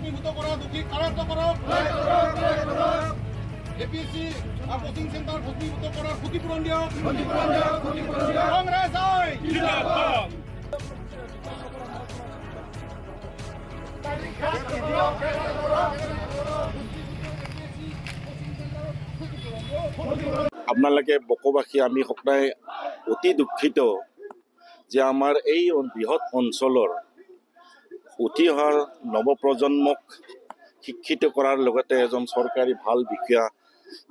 ভস্মীভূত কৰা দোষী কাৰাগ্ৰ কৰক। এপিএসসি কোচিং সেন্টাৰ ভস্মীভূত কৰাৰ ক্ষতিপূৰণ দিয়ক। কংগ্ৰেস আই আপোনালোকে বকবাসী আমি সকলোৱে অতি দুঃখিত যে আমাৰ এই বৃহৎ অঞ্চলৰ উঠি অহা নৱপ্ৰজন্মক শিক্ষিত কৰাৰ লগতে এজন চৰকাৰী ভাল বিষয়া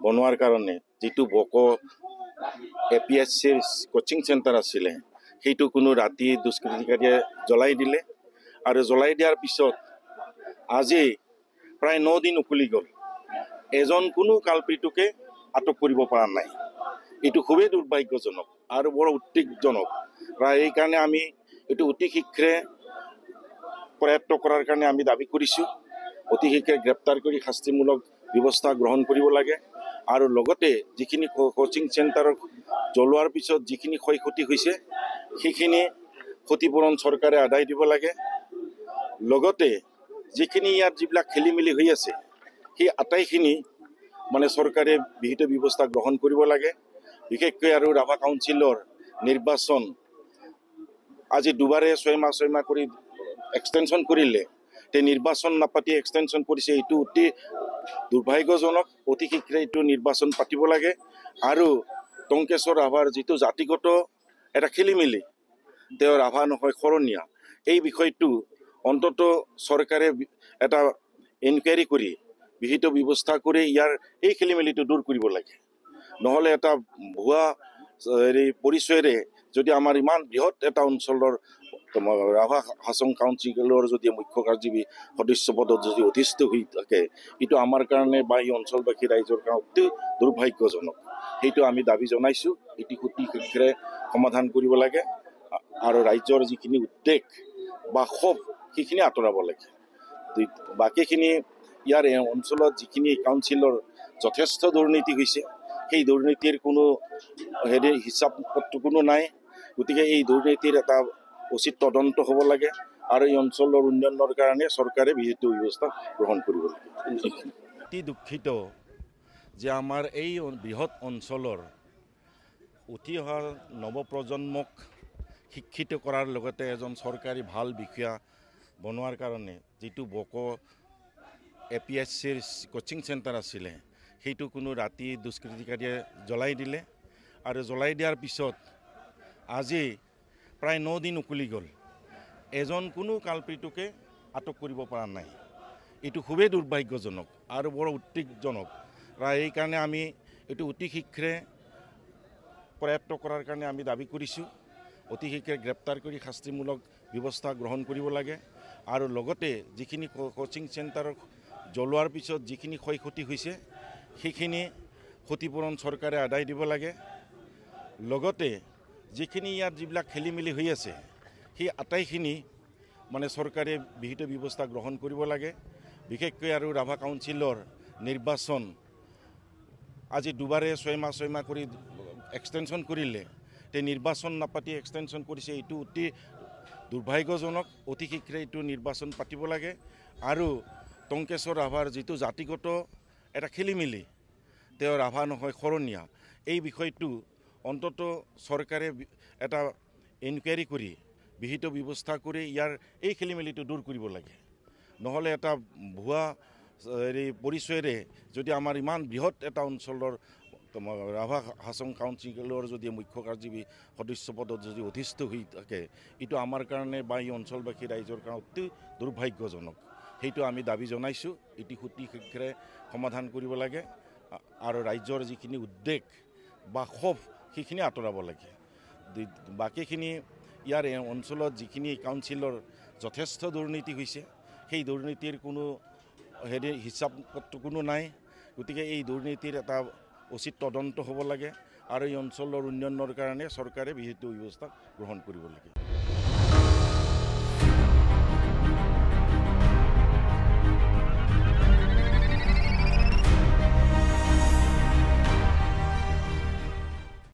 বনোৱাৰ কাৰণে যিটো এপিএসচিৰ কোচিং চেণ্টাৰ আছিলে সেইটো কোনো ৰাতি দুষ্কৃতিকাৰীয়ে জ্বলাই দিলে আৰু জ্বলাই দিয়াৰ পিছত আজি প্ৰায় 9 দিন উকলি গ'ল। এজন কোনো কালপিটোকে আটক কৰিব পৰা নাই। এইটো খুবেই দুৰ্ভাগ্যজনক আৰু বৰ উদ্বেগজনক। এইকাৰণে আমি এইটো অতি শীঘ্ৰে প্ৰয়াত্ত কৰাৰ কাৰণে আমি দাবী কৰিছোঁ। অতি শীঘ্ৰে গ্ৰেপ্তাৰ কৰি শাস্তিমূলক ব্যৱস্থা গ্ৰহণ কৰিব লাগে আৰু লগতে যিখিনি কোচিং চেণ্টাৰক জ্বলোৱাৰ পিছত যিখিনি ক্ষয় ক্ষতি হৈছে সেইখিনি ক্ষতিপূৰণ চৰকাৰে আদায় দিব লাগে। লগতে যিখিনি ইয়াত যিবিলাক খেলি মেলি হৈ আছে সেই আটাইখিনি চৰকাৰে বিহিত ব্যৱস্থা গ্ৰহণ কৰিব লাগে। বিশেষকৈ আৰু ৰাভা কাউন্সিলৰ নিৰ্বাচন আজি দুবাৰে 6 মাহ কৰি এক্সটেনশ্যন কৰিলে। নিৰ্বাচন নাপাতি এক্সটেনশ্যন কৰিছে, এইটো অতি দুৰ্ভাগ্যজনক। অতি শীঘ্ৰে এইটো নিৰ্বাচন পাতিব লাগে আৰু টংকেশ্বৰ ৰাভাৰ যিটো জাতিগত এটা খেলি মেলি, তেওঁ ৰাভা নহয় শৰণীয়া, এই বিষয়টো অন্তত চৰকাৰে এটা ইনকুৱাৰী কৰি বিহিত ব্যৱস্থা কৰি ইয়াৰ এই খেলি মেলিটো দূৰ কৰিব লাগে। নহ'লে এটা ভুৱা পৰিচয়েৰে যদি আমাৰ ইমান বৃহৎ এটা অঞ্চলৰ ৰাভা হাছং কাউন্সিলৰ যদি মুখ্য কাৰ্যবাহী সদস্য পদত যদি অধিষ্ঠ হৈ থাকে, এইটো আমাৰ কাৰণে বা এই অঞ্চলবাসী ৰাইজৰ কাৰণে অতি দুৰ্ভাগ্যজনক। সেইটো আমি দাবী জনাইছোঁ। এটি অতি শীঘ্ৰে সমাধান কৰিব লাগে আৰু ৰাইজৰ যিখিনি উদ্বেগ বা ক্ষোভ সেইখিনি আঁতৰাব লাগে। বাকীখিনি ইয়াৰ অঞ্চলত যিখিনি কাউন্সিলৰ যথেষ্ট দুৰ্নীতি হৈছে, সেই দুৰ্নীতিৰ কোনো হিচাপ পত্ৰ কোনো নাই। গতিকে এই দুৰ্নীতিৰ এটা উচিত তদন্ত হ'ব লাগে আৰু এই অঞ্চলৰ উন্নয়নৰ কাৰণে চৰকাৰে বিহিত ব্যৱস্থা গ্ৰহণ কৰিব লাগে। অতি দুঃখিত যে আমাৰ এই বৃহৎ অঞ্চলৰ উঠি অহা নৱপ্ৰজন্মক শিক্ষিত কৰাৰ লগতে এজন চৰকাৰী ভাল বিষয়া বনোৱাৰ কাৰণে যিটো এপিএসচিৰ কোচিং চেণ্টাৰ আছিলে সেইটো কোনো ৰাতি দুষ্কৃতিকাৰীয়ে জ্বলাই দিলে আৰু জ্বলাই দিয়াৰ পিছত আজি প্ৰায় 9 দিন উকলি গ'ল। এজন কোনো কালপিটোকে আটক কৰিব পৰা নাই। এইটো খুবেই দুৰ্ভাগ্যজনক আৰু বৰ উদ্বেগজনক। এইকাৰণে আমি এইটো অতি শীঘ্ৰে প্ৰয়াত্ত কৰাৰ কাৰণে আমি দাবী কৰিছোঁ। অতি শীঘ্ৰে গ্ৰেপ্তাৰ কৰি শাস্তিমূলক ব্যৱস্থা গ্ৰহণ কৰিব লাগে আৰু লগতে যিখিনি কোচিং চেণ্টাৰক জ্বলোৱাৰ পিছত যিখিনি ক্ষয় ক্ষতি হৈছে সেইখিনি ক্ষতিপূৰণ চৰকাৰে আদায় দিব লাগে। লগতে যিখিনি ইয়াত যিবিলাক খেলি মেলি হৈ আছে সেই আটাইখিনি চৰকাৰে বিহিত ব্যৱস্থা গ্ৰহণ কৰিব লাগে। বিশেষকৈ আৰু ৰাভা কাউন্সিলৰ নিৰ্বাচন আজি দুবাৰে 6 মাহ কৰি এক্সটেনশ্যন কৰিলে। নিৰ্বাচন নাপাতি এক্সটেনশ্যন কৰিছে, এইটো অতি দুৰ্ভাগ্যজনক। অতি শীঘ্ৰে এইটো নিৰ্বাচন পাতিব লাগে আৰু টংকেশ্বৰ ৰাভাৰ যিটো জাতিগত এটা খেলি মেলি, তেওঁ ৰাভা নহয় শৰণীয়া, এই বিষয়টো অন্তত চৰকাৰে এটা ইনকুৱাৰী কৰি বিহিত ব্যৱস্থা কৰি ইয়াৰ এই খেলি মেলিটো দূৰ কৰিব লাগে। নহ'লে এটা ভুৱা পৰিচয়েৰে যদি আমাৰ ইমান বৃহৎ এটা অঞ্চলৰ ৰাভা হাছং কাউন্সিলৰ যদি মুখ্য কাৰ্যবাহী সদস্য পদত যদি অধিষ্ঠ হৈ থাকে, এইটো আমাৰ কাৰণে বা এই অঞ্চলবাসী ৰাইজৰ কাৰণে অতি দুৰ্ভাগ্যজনক। সেইটো আমি দাবী জনাইছোঁ। এটি অতি শীঘ্ৰে সমাধান কৰিব লাগে আৰু ৰাইজৰ যিখিনি উদ্বেগ বা ক্ষোভ সেইখিনি আঁতৰাব লাগে। বাকীখিনি ইয়াৰ অঞ্চলত যিখিনি কাউন্সিলৰ যথেষ্ট দুৰ্নীতি হৈছে, সেই দুৰ্নীতিৰ কোনো হিচাপ পত্ৰ কোনো নাই। গতিকে এই দুৰ্নীতিৰ এটা উচিত তদন্ত হ'ব লাগে আৰু এই অঞ্চলৰ উন্নয়নৰ কাৰণে চৰকাৰে বিহিত ব্যৱস্থা গ্ৰহণ কৰিব লাগে।